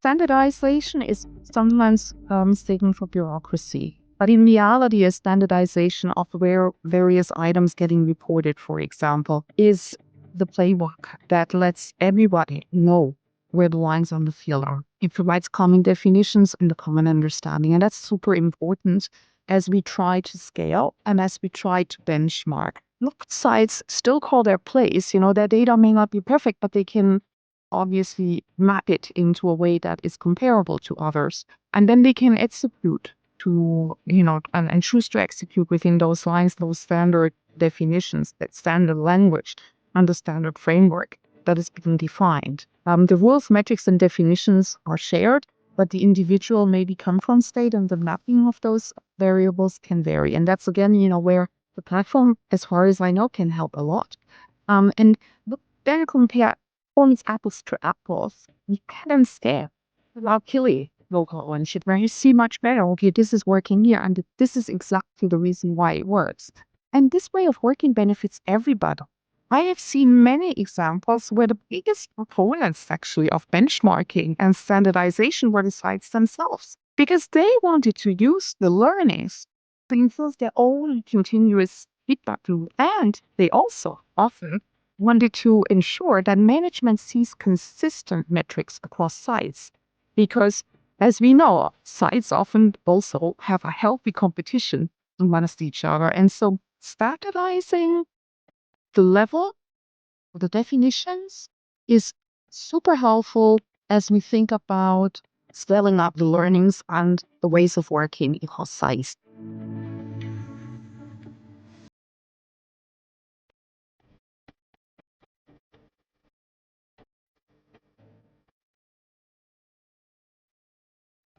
Standardization is sometimes mistaken for bureaucracy, but in reality, a standardization of where various items getting reported, for example, is the playbook that lets everybody know where the lines on the field are. It provides common definitions and a common understanding, and that's super important as we try to scale and as we try to benchmark. Look, sites still call their place. Their data may not be perfect, but they can obviously map it into a way that is comparable to others. And then they can execute and choose to execute within those lines, those standard definitions, that standard language, and the standard framework that is being defined. The rules, metrics, and definitions are shared, but the individual maybe come from state, and the mapping of those variables can vary. And that's again, where the platform, as far as I know, can help a lot. And look, then compare performance apples to apples. You can scale without killing local ownership, where you see much better, okay, this is working here, and this is exactly the reason why it works. And this way of working benefits everybody. I have seen many examples where the biggest proponents actually of benchmarking and standardization were the sites themselves, because they wanted to use the learnings to improve their own continuous feedback loop. And they also often wanted to ensure that management sees consistent metrics across sites. Because, as we know, sites often also have a healthy competition amongst each other. And so standardizing the level, the definitions is super helpful as we think about scaling up the learnings and the ways of working across sites.